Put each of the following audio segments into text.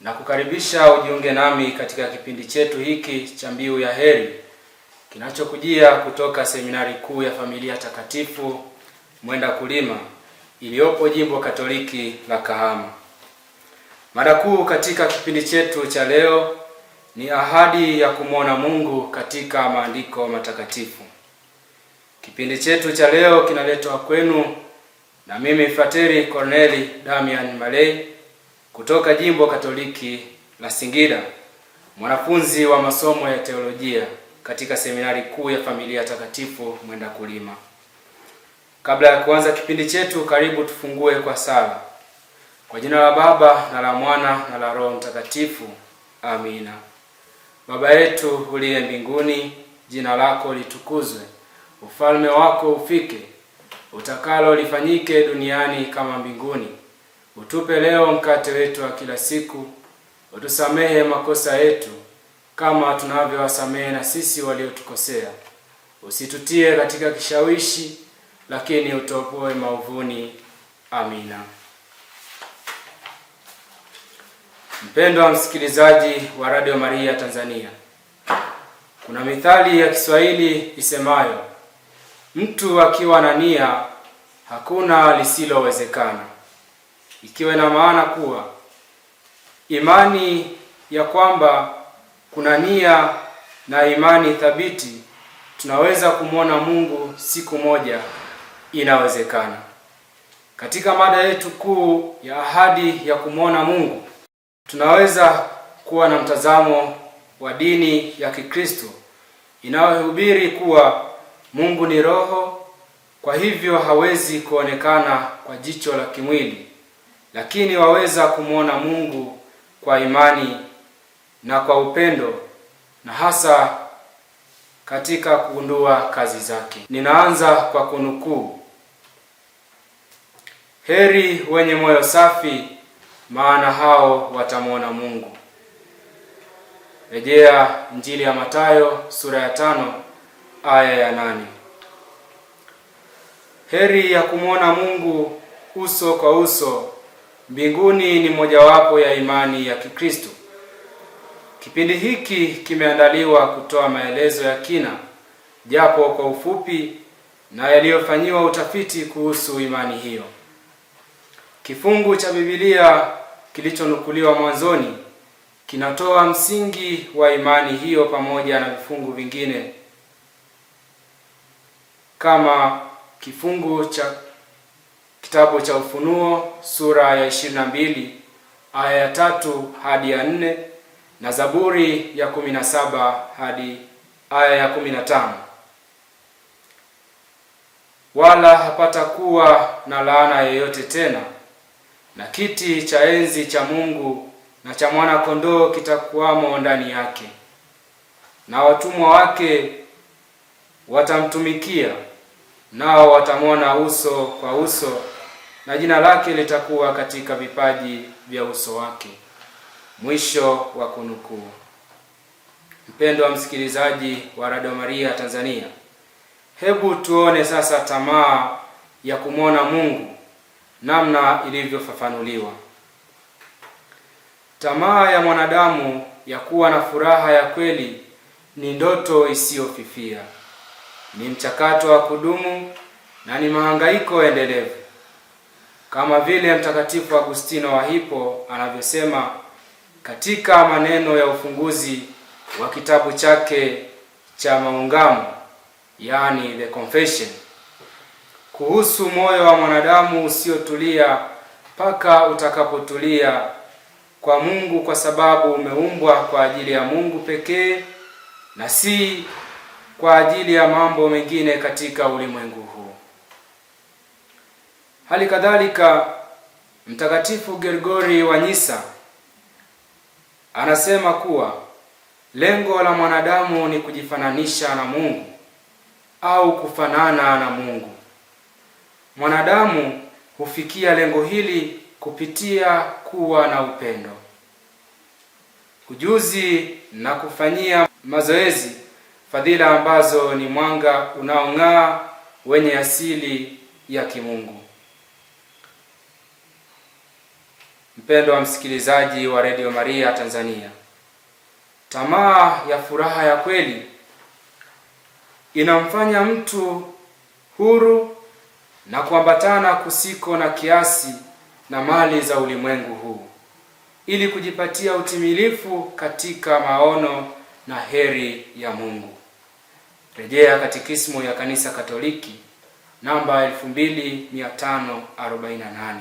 na kukaribisha ujiunge nami katika kipindi chetu hiki cha Mbiu ya Heri kinachokujia kutoka Seminari Kuu ya Familia Takatifu Mwenda Kulima iliyopo Jimbo Katoliki la Kahama. Mada kuu katika kipindi chetu cha leo ni ahadi ya kumwona Mungu katika maandiko matakatifu. Kipindi chetu cha leo kinaletwa kwenu na mimi Frateri Corneli Damian Malei kutoka Jimbo Katoliki la Singida, mwanafunzi wa masomo ya teolojia katika Seminari Kuu ya Familia Takatifu Mwenda Kulima. Kabla ya kuanza kipindi chetu, karibu tufungue kwa sala. Kwa jina la Baba na la Mwana na la Roho Mtakatifu. Amina. Baba yetu uliye mbinguni, jina lako litukuzwe. Ufalme wako ufike. Utakalo lifanyike duniani kama mbinguni. Utupe leo mkate wetu wa kila siku. Utusamehe makosa yetu kama tunavyowasamehe na sisi waliotukosea. Usitutie katika kishawishi, lakini utuopoe maovuni. Amina. Mpendwa msikilizaji wa Radio Maria Tanzania, kuna mithali ya Kiswahili isemayo, mtu akiwa na nia hakuna lisilowezekana, ikiwa na maana kuwa imani ya kwamba kuna nia na imani thabiti tunaweza kumwona Mungu siku moja inawezekana. Katika mada yetu kuu ya ahadi ya kumwona Mungu, tunaweza kuwa na mtazamo wa dini ya Kikristo inayohubiri kuwa Mungu ni roho, kwa hivyo hawezi kuonekana kwa jicho la kimwili, lakini waweza kumwona Mungu kwa imani na kwa upendo, na hasa katika kugundua kazi zake. Ninaanza kwa kunukuu, heri wenye moyo safi, maana hao watamwona Mungu. Rejea Injili ya Mathayo sura ya 5 aya ya 8. Heri ya kumwona Mungu uso kwa uso mbinguni ni mojawapo ya imani ya Kikristo. Kipindi hiki kimeandaliwa kutoa maelezo ya kina, japo kwa ufupi, na yaliyofanyiwa utafiti kuhusu imani hiyo. Kifungu cha Biblia kilichonukuliwa mwanzoni kinatoa msingi wa imani hiyo pamoja na vifungu vingine kama kifungu cha kitabu cha Ufunuo sura ya 22 aya ya 3 hadi ya 4 na Zaburi ya 17 hadi aya ya 15. Wala hapata kuwa na laana yoyote tena, na kiti cha enzi cha Mungu na cha mwana kondoo kitakuwamo ndani yake, na watumwa wake watamtumikia, nao watamwona uso kwa uso, na jina lake litakuwa katika vipaji vya uso wake. Mwisho wa kunukuu. Mpendwa msikilizaji wa Radio Maria Tanzania, hebu tuone sasa tamaa ya kumwona Mungu namna ilivyofafanuliwa. Tamaa ya mwanadamu ya kuwa na furaha ya kweli ni ndoto isiyofifia, ni mchakato wa kudumu na ni mahangaiko endelevu. Kama vile Mtakatifu Agustino wa Hippo anavyosema katika maneno ya ufunguzi wa kitabu chake cha Maungamo, yani The Confession, kuhusu moyo wa mwanadamu usiotulia mpaka utakapotulia kwa Mungu, kwa sababu umeumbwa kwa ajili ya Mungu pekee na si kwa ajili ya mambo mengine katika ulimwengu huu. Hali kadhalika Mtakatifu Gregori wa Nyssa anasema kuwa lengo la mwanadamu ni kujifananisha na Mungu au kufanana na Mungu. Mwanadamu hufikia lengo hili kupitia kuwa na upendo, ujuzi na kufanyia mazoezi fadhila ambazo ni mwanga unaong'aa wenye asili ya kimungu. Mpendwa wa msikilizaji wa Radio Maria Tanzania, tamaa ya furaha ya kweli inamfanya mtu huru na kuambatana kusiko na kiasi na mali za ulimwengu huu ili kujipatia utimilifu katika maono na heri ya Mungu. Rejea Katekismu ya Kanisa Katoliki namba 2548.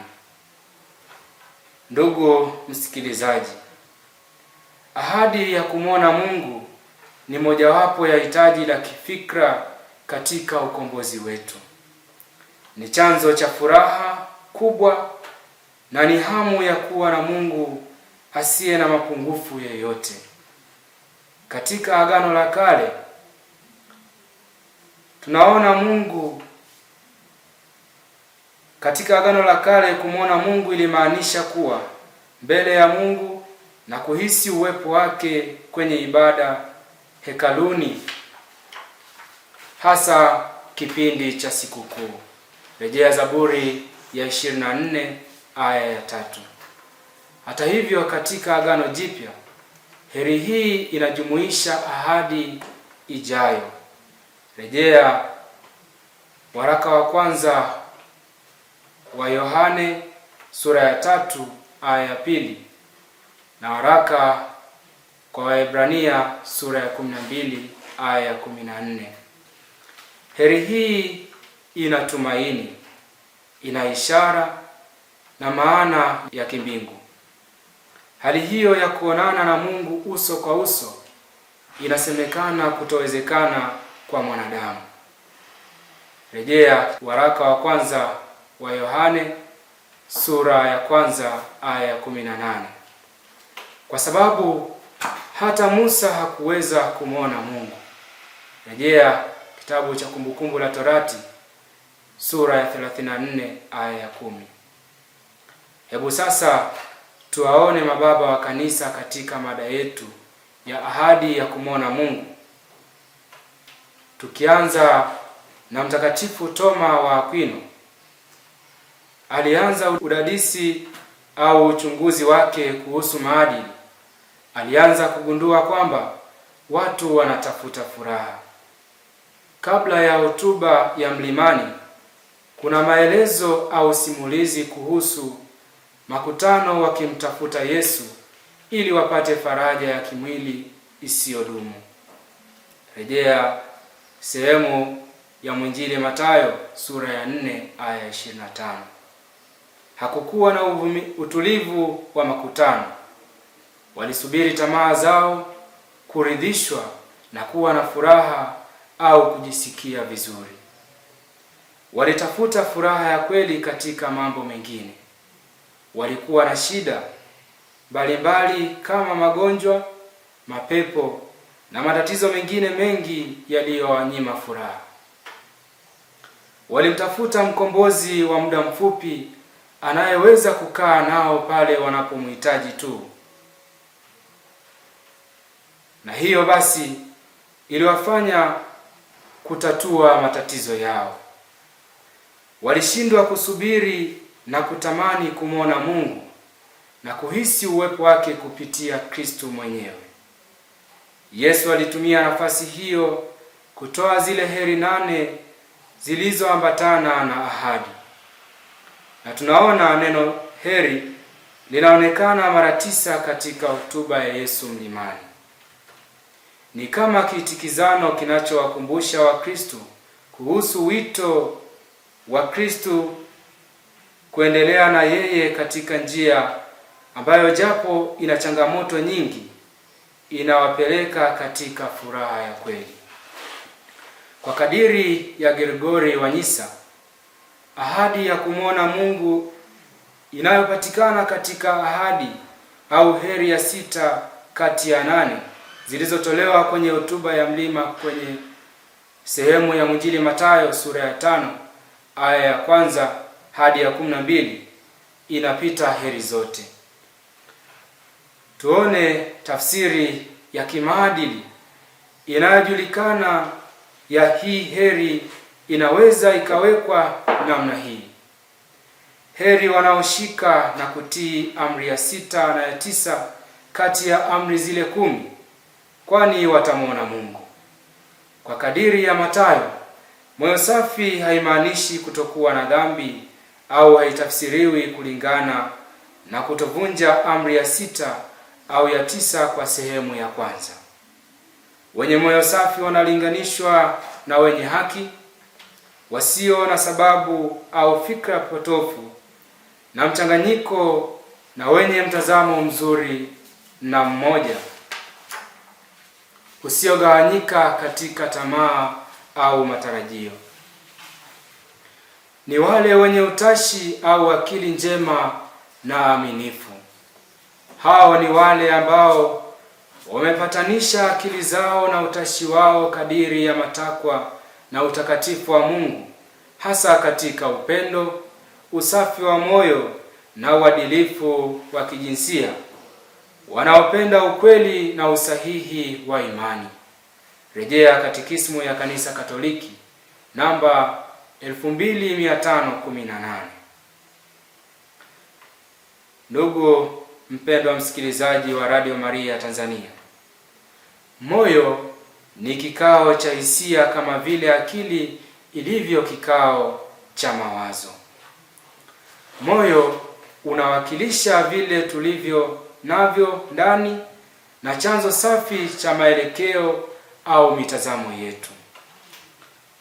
Ndugu msikilizaji, ahadi ya kumwona Mungu ni mojawapo ya hitaji la kifikra katika ukombozi wetu. Ni chanzo cha furaha kubwa na ni hamu ya kuwa na Mungu asiye na mapungufu yoyote. Katika Agano la Kale tunaona Mungu. Katika Agano la Kale kumwona Mungu ilimaanisha kuwa mbele ya Mungu na kuhisi uwepo wake kwenye ibada hekaluni, hasa kipindi cha sikukuu. Rejea Zaburi ya 24 aya ya 3. Hata hivyo, katika Agano Jipya heri hii inajumuisha ahadi ijayo. Rejea waraka wa kwanza wa Yohane sura ya 3 aya ya 2 na waraka kwa Waebrania sura ya 12 aya ya 14. Heri hii ina tumaini, ina ishara na maana ya kimbingu. Hali hiyo ya kuonana na Mungu uso kwa uso inasemekana kutowezekana kwa mwanadamu. Rejea waraka wa kwanza wa Yohane sura ya kwanza aya ya 18. Kwa sababu hata Musa hakuweza kumwona Mungu. Rejea kitabu cha Kumbukumbu la Torati sura ya 34 aya ya 10. Hebu sasa tuwaone mababa wa kanisa katika mada yetu ya ahadi ya kumwona Mungu, tukianza na Mtakatifu Toma wa Aquino. Alianza udadisi au uchunguzi wake kuhusu maadili. Alianza kugundua kwamba watu wanatafuta furaha. Kabla ya hotuba ya mlimani, kuna maelezo au simulizi kuhusu makutano wakimtafuta Yesu ili wapate faraja ya kimwili isiyodumu. Rejea sehemu ya Mwinjili Mathayo sura ya 4 aya 25. Hakukuwa na utulivu wa makutano. Walisubiri tamaa zao kuridhishwa na kuwa na furaha au kujisikia vizuri. Walitafuta furaha ya kweli katika mambo mengine. Walikuwa na shida mbalimbali kama magonjwa, mapepo na matatizo mengine mengi yaliyowanyima furaha. Walimtafuta mkombozi wa muda mfupi anayeweza kukaa nao pale wanapomhitaji tu. Na hiyo basi iliwafanya kutatua matatizo yao. Walishindwa kusubiri na kutamani kumwona Mungu na kuhisi uwepo wake kupitia Kristo mwenyewe. Yesu alitumia nafasi hiyo kutoa zile heri 8 zilizoambatana na ahadi. Na tunaona neno heri linaonekana mara 9 katika hotuba ya Yesu mlimani. Ni kama kiitikizano kinachowakumbusha Wakristo kuhusu wito wa Kristo kuendelea na yeye katika njia ambayo japo ina changamoto nyingi inawapeleka katika furaha ya kweli. Kwa kadiri ya Gregori wa Nyssa, ahadi ya kumwona Mungu inayopatikana katika ahadi au heri ya 6 kati ya 8 zilizotolewa kwenye hotuba ya mlima kwenye sehemu ya Mwinjili Mathayo sura ya 5 aya ya 1 hadi ya 12 inapita heri zote. Tuone tafsiri ya kimaadili inayojulikana ya hii heri inaweza ikawekwa namna hii. Heri wanaoshika na kutii amri ya 6 na ya 9 kati ya amri zile 10, kwani watamwona Mungu. Kwa kadiri ya Mathayo, moyo safi haimaanishi kutokuwa na dhambi au haitafsiriwi kulingana na kutovunja amri ya 6 au ya 9 kwa sehemu ya kwanza. Wenye moyo safi wanalinganishwa na wenye haki, wasio na sababu au fikra potofu, na mchanganyiko na wenye mtazamo mzuri na mmoja, usiogawanyika katika tamaa au matarajio. Ni wale wenye utashi au akili njema na aminifu. Hao ni wale ambao wamepatanisha akili zao na utashi wao kadiri ya matakwa na utakatifu wa Mungu, hasa katika upendo, usafi wa moyo na uadilifu wa kijinsia, wanaopenda ukweli na usahihi wa imani. Rejea Katekismu ya Kanisa Katoliki namba 2518. Ndugu mpendwa msikilizaji wa Radio Maria Tanzania, moyo ni kikao cha hisia kama vile akili ilivyo kikao cha mawazo. Moyo unawakilisha vile tulivyo navyo ndani na chanzo safi cha maelekeo au mitazamo yetu.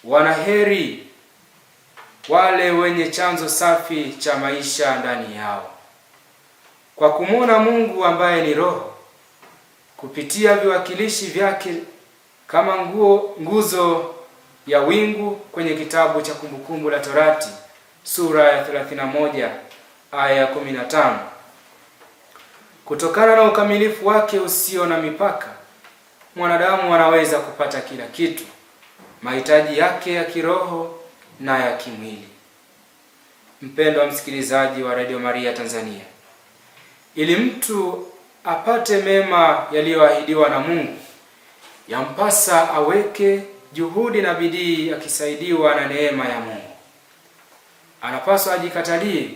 Wanaheri wale wenye chanzo safi cha maisha ndani yao, kwa kumwona Mungu ambaye ni Roho kupitia viwakilishi vyake kama nguzo ya wingu kwenye kitabu cha Kumbukumbu la Torati sura ya 31 aya ya 15. Kutokana na ukamilifu wake usio na mipaka, mwanadamu anaweza kupata kila kitu, mahitaji yake ya kiroho na ya kimwili. Mpendwa msikilizaji wa Radio Maria Tanzania, ili mtu apate mema yaliyoahidiwa na Mungu, yampasa aweke juhudi na bidii akisaidiwa na neema ya Mungu. Anapaswa ajikatalie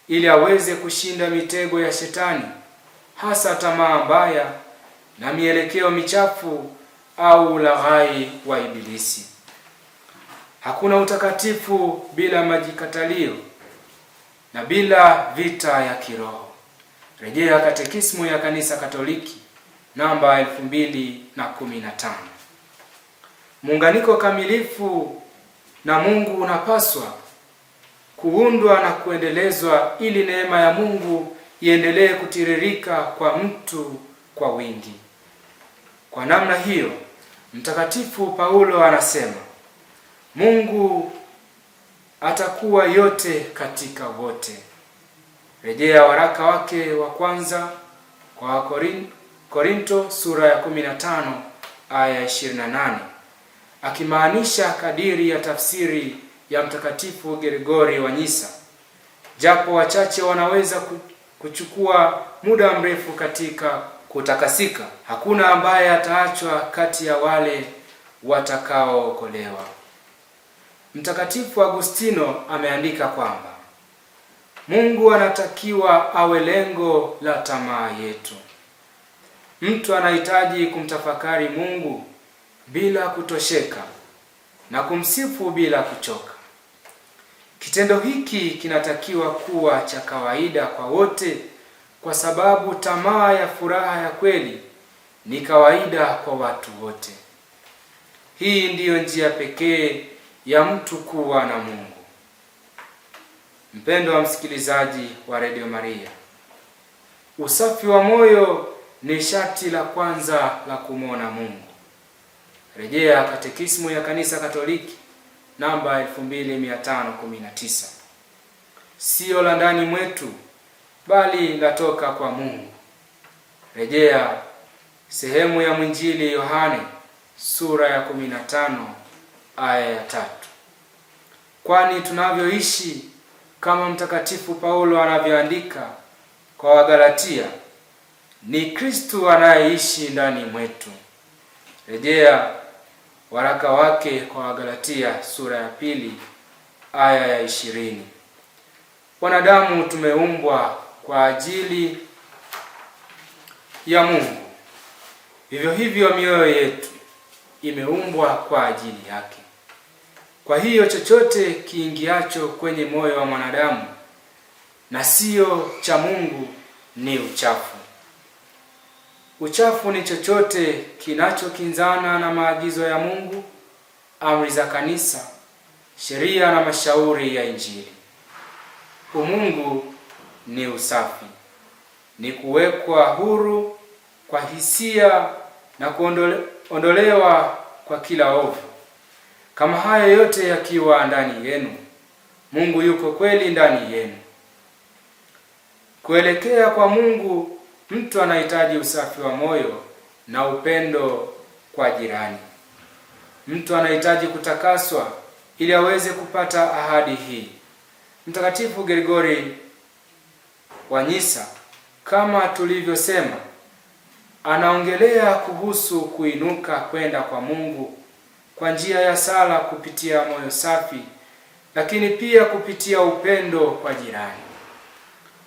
ili aweze kushinda mitego ya Shetani, hasa tamaa mbaya na mielekeo michafu au ulaghai wa Ibilisi. Hakuna utakatifu bila majikatalio na bila vita ya kiroho. Rejea Katekismu ya Kanisa Katoliki namba 2015. Muunganiko kamilifu na Mungu unapaswa kuundwa na kuendelezwa ili neema ya Mungu iendelee kutiririka kwa mtu kwa wingi. Kwa namna hiyo, Mtakatifu Paulo anasema, Mungu atakuwa yote katika wote. Rejea waraka wake wa kwanza kwa Korinto sura ya 15 aya 28, akimaanisha kadiri ya tafsiri ya Mtakatifu Gregori wa Nyisa. Japo wachache wanaweza kuchukua muda mrefu katika kutakasika, hakuna ambaye ataachwa kati ya wale watakaookolewa. Mtakatifu Agustino ameandika kwamba Mungu anatakiwa awe lengo la tamaa yetu. Mtu anahitaji kumtafakari Mungu bila kutosheka na kumsifu bila kuchoka. Kitendo hiki kinatakiwa kuwa cha kawaida kwa wote, kwa sababu tamaa ya furaha ya kweli ni kawaida kwa watu wote. Hii ndiyo njia pekee ya mtu kuwa na Mungu. Mpendwa wa msikilizaji wa Radio Maria, usafi wa moyo ni sharti la kwanza la kumwona Mungu. Rejea Katekismu ya Kanisa Katoliki namba 2519. Sio la ndani mwetu, bali latoka kwa Mungu. Rejea sehemu ya Mwinjili Yohane sura ya 15 aya ya 3. Kwani tunavyoishi kama Mtakatifu Paulo anavyoandika kwa Wagalatia, ni Kristo anayeishi ndani mwetu. Rejea waraka wake kwa Wagalatia sura ya 2 aya ya 20. wanadamu tumeumbwa kwa ajili ya Mungu. Vivyo hivyo mioyo yetu imeumbwa kwa ajili yake. Kwa hiyo chochote kiingiacho kwenye moyo wa mwanadamu na sio cha Mungu ni uchafu. Uchafu ni chochote kinachokinzana na maagizo ya Mungu, amri za kanisa, sheria na mashauri ya Injili. Umungu ni usafi, ni kuwekwa huru kwa hisia na kuondolewa kwa kila ovu. Kama haya yote yakiwa ndani yenu, Mungu yuko kweli ndani yenu. Kuelekea kwa Mungu, mtu anahitaji usafi wa moyo na upendo kwa jirani. Mtu anahitaji kutakaswa ili aweze kupata ahadi hii. Mtakatifu Gregori wa Nyssa, kama tulivyosema, anaongelea kuhusu kuinuka kwenda kwa Mungu kwa njia ya sala kupitia moyo safi, lakini pia kupitia upendo kwa jirani.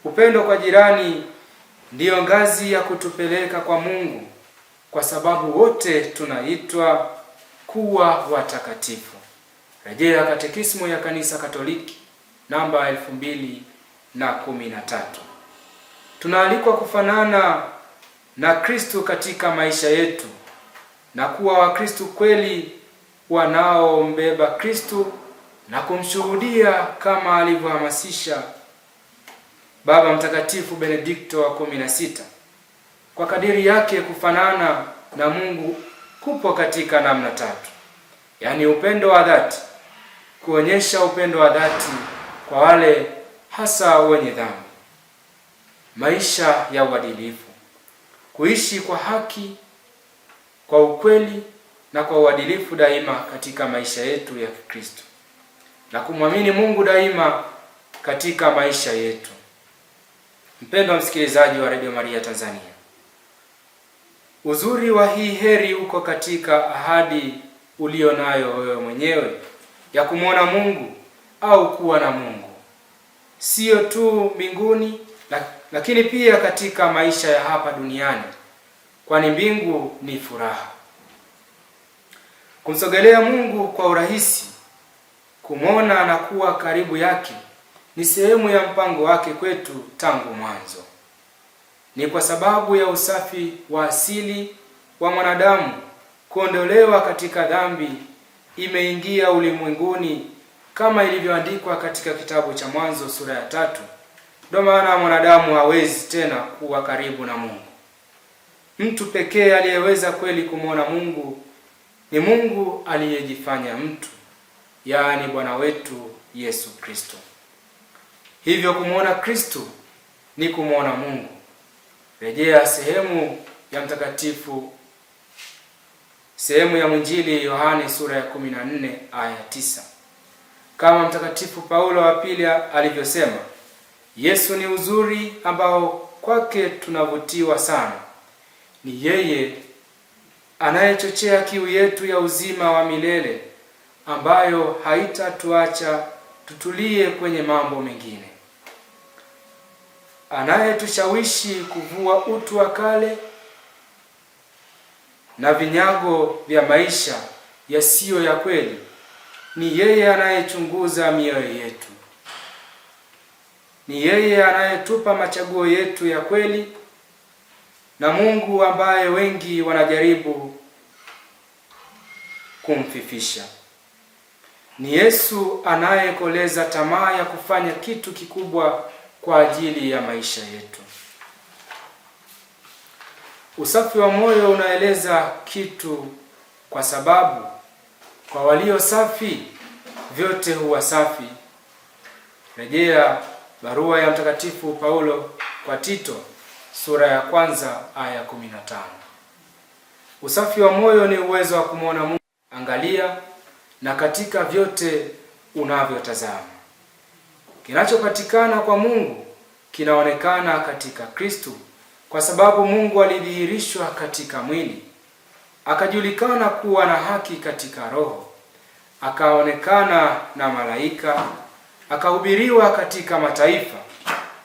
Upendo kwa jirani ndiyo ngazi ya kutupeleka kwa Mungu, kwa sababu wote tunaitwa kuwa watakatifu. Rejea Katekismu ya Kanisa Katoliki namba 2013. Tunaalikwa kufanana na Kristo katika maisha yetu na kuwa Wakristo kweli wanaombeba Kristo na kumshuhudia kama alivyohamasisha Baba Mtakatifu Benedikto wa 16. Kwa kadiri yake kufanana na Mungu kupo katika namna tatu, yaani upendo wa dhati, kuonyesha upendo wa dhati kwa wale hasa wenye dhambi, maisha ya uadilifu, kuishi kwa haki, kwa ukweli na kwa uadilifu daima katika maisha yetu ya Kikristo, na kumwamini Mungu daima katika maisha yetu. Mpendwa msikilizaji wa Radio Maria Tanzania, uzuri wa hii heri uko katika ahadi ulio nayo wewe mwenyewe ya kumwona Mungu au kuwa na Mungu, sio tu mbinguni lakini pia katika maisha ya hapa duniani, kwani mbingu ni furaha. Kumsogelea Mungu kwa urahisi, kumwona na kuwa karibu yake ni sehemu ya mpango wake kwetu tangu mwanzo. Ni kwa sababu ya usafi wa asili wa mwanadamu kuondolewa katika dhambi imeingia ulimwenguni, kama ilivyoandikwa katika kitabu cha Mwanzo sura ya 3. Ndio maana mwanadamu hawezi tena kuwa karibu na Mungu. Mtu pekee aliyeweza kweli kumwona Mungu ni Mungu aliyejifanya mtu, yaani Bwana wetu Yesu Kristo. Hivyo kumwona Kristo ni kumwona Mungu. Rejea sehemu ya Mwinjili Yohane sura ya 14 aya 9. Kama Mtakatifu Paulo wa pili alivyosema, Yesu ni uzuri ambao kwake tunavutiwa sana. Ni yeye anayechochea kiu yetu ya uzima wa milele, ambayo haitatuacha tutulie kwenye mambo mengine, anayetushawishi kuvua utu wa kale na vinyago vya maisha yasiyo ya kweli. Ni yeye anayechunguza mioyo yetu, ni yeye anayetupa machaguo yetu ya kweli, na Mungu ambaye wengi wanajaribu kumfifisha. Ni Yesu anayekoleza tamaa ya kufanya kitu kikubwa kwa ajili ya maisha yetu. Usafi wa moyo unaeleza kitu, kwa sababu kwa walio safi vyote huwa safi. Rejea barua ya Mtakatifu Paulo kwa Tito sura ya 1 aya 15. Usafi wa moyo ni uwezo wa kumwona Mungu. Angalia na katika vyote unavyotazama. Kinachopatikana kwa Mungu kinaonekana katika Kristo, kwa sababu Mungu alidhihirishwa katika mwili, akajulikana kuwa na haki katika roho, akaonekana na malaika, akahubiriwa katika mataifa,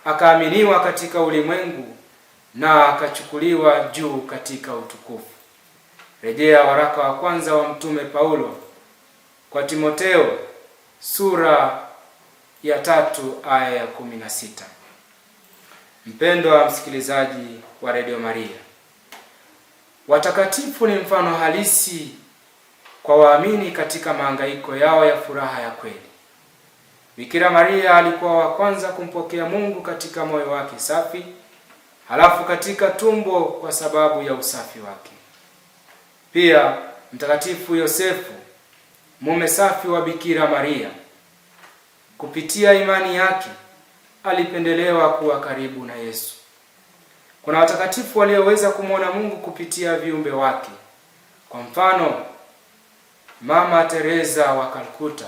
akaaminiwa katika ulimwengu, na akachukuliwa juu katika utukufu. Rejea waraka wa kwanza wa Mtume Paulo kwa Timotheo sura ya 3 aya ya 16. Mpendwa msikilizaji wa Radio Maria, watakatifu ni mfano halisi kwa waamini katika mahangaiko yao ya furaha ya kweli. Bikira Maria alikuwa wa kwanza kumpokea Mungu katika moyo wake safi, halafu katika tumbo kwa sababu ya usafi wake. Pia Mtakatifu Yosefu, mume safi wa Bikira Maria, kupitia imani yake alipendelewa kuwa karibu na Yesu. Kuna watakatifu walioweza kumwona Mungu kupitia viumbe wake. Kwa mfano, Mama Teresa wa Calcutta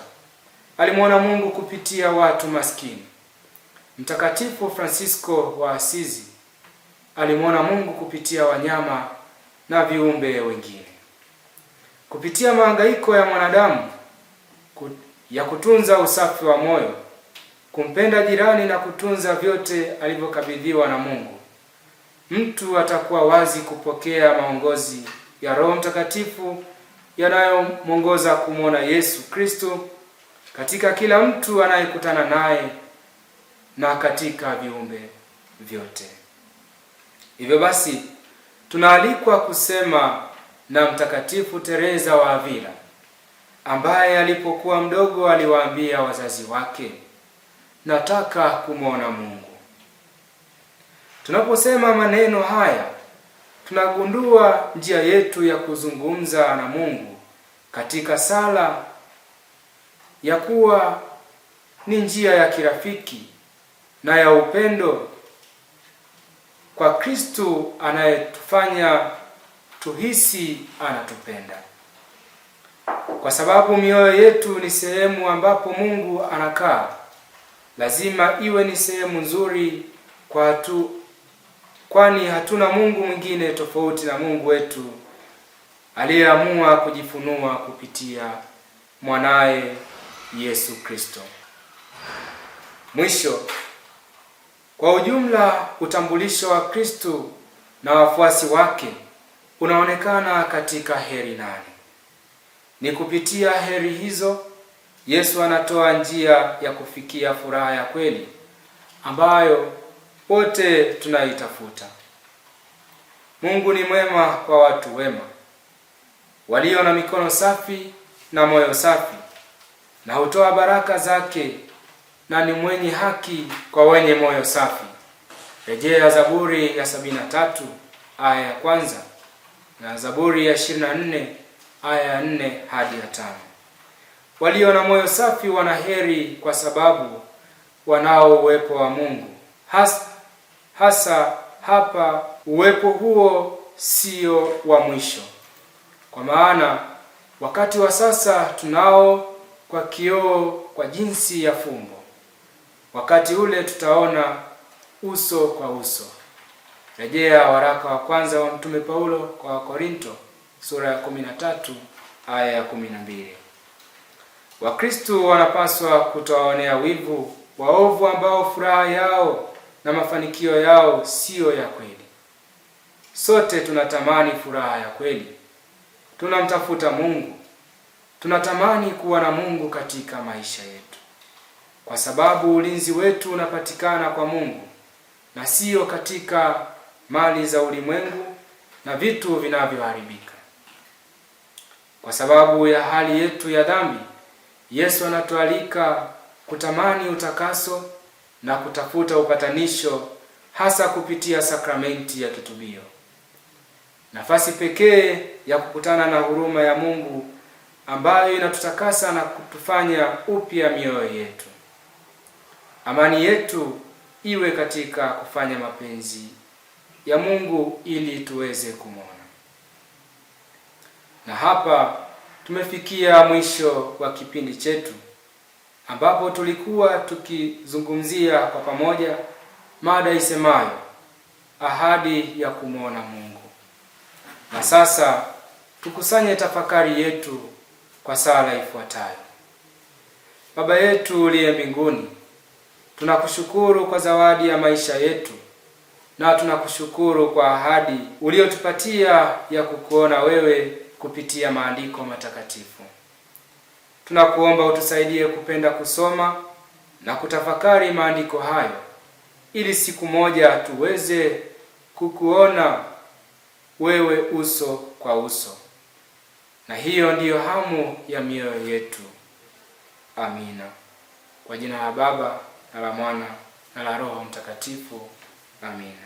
alimwona Mungu kupitia watu maskini. Mtakatifu Francisco wa Asizi alimwona Mungu kupitia wanyama na viumbe wengine. Kupitia mahangaiko ya mwanadamu ya kutunza usafi wa moyo, kumpenda jirani na kutunza vyote alivyokabidhiwa na Mungu, mtu atakuwa wazi kupokea maongozi ya Roho Mtakatifu yanayomwongoza kumwona Yesu Kristo katika kila mtu anayekutana naye na katika viumbe vyote. Hivyo basi, tunaalikwa kusema na Mtakatifu Teresa wa Avila, ambaye alipokuwa mdogo aliwaambia wazazi wake, nataka kumwona Mungu. Tunaposema maneno haya, tunagundua njia yetu ya kuzungumza na Mungu katika sala ya kuwa ni njia ya kirafiki na ya upendo kwa Kristo anayetufanya tuhisi anatupenda. Kwa sababu mioyo yetu ni sehemu ambapo Mungu anakaa, lazima iwe ni sehemu nzuri kwani hatuna Mungu mwingine tofauti na Mungu wetu aliyeamua kujifunua kupitia mwanaye Yesu Kristo. Mwisho, kwa ujumla, utambulisho wa Kristo na wafuasi wake unaonekana katika heri 8. Ni kupitia heri hizo Yesu anatoa njia ya kufikia furaha ya kweli ambayo wote tunaitafuta. Mungu ni mwema kwa watu wema, walio na mikono safi na moyo safi, na hutoa baraka zake, na ni mwenye haki kwa wenye moyo safi. Rejea Zaburi ya 73 aya ya 1 na Zaburi ya 24 aya ya 4 hadi ya 5. Walio na moyo safi wana heri kwa sababu wanao uwepo wa Mungu. Hasa hapa uwepo huo sio wa mwisho, kwa maana wakati wa sasa tunao kwa kioo kwa jinsi ya fumbo. Wakati ule tutaona uso kwa uso. Rejea waraka wa kwanza wa Mtume Paulo kwa Wakorinto sura ya 13 aya ya 12. Wakristo wanapaswa kutowaonea wivu waovu ambao furaha yao na mafanikio yao siyo ya kweli. Sote tunatamani furaha ya kweli. Tunamtafuta Mungu. Tunatamani kuwa na Mungu katika maisha yetu, kwa sababu ulinzi wetu unapatikana kwa Mungu na siyo katika mali za ulimwengu na vitu vinavyoharibika. Kwa sababu ya hali yetu ya dhambi, Yesu anatualika kutamani utakaso na kutafuta upatanisho, hasa kupitia sakramenti ya kitubio, nafasi pekee ya kukutana na huruma ya Mungu ambayo inatutakasa na kutufanya upya mioyo yetu. Amani yetu iwe katika kufanya mapenzi ya Mungu ili tuweze kumwona. Na hapa tumefikia mwisho wa kipindi chetu, ambapo tulikuwa tukizungumzia kwa pamoja mada isemayo ahadi ya kumwona Mungu. Na sasa tukusanye tafakari yetu kwa sala ifuatayo. Baba yetu uliye mbinguni, tunakushukuru kwa zawadi ya maisha yetu, na tunakushukuru kwa ahadi uliotupatia ya kukuona wewe kupitia maandiko matakatifu. Tunakuomba utusaidie kupenda kusoma na kutafakari maandiko hayo, ili siku moja tuweze kukuona wewe uso kwa uso. Na hiyo ndiyo hamu ya mioyo yetu. Amina. Kwa jina la Baba na la Mwana na la Roho Mtakatifu. Amina.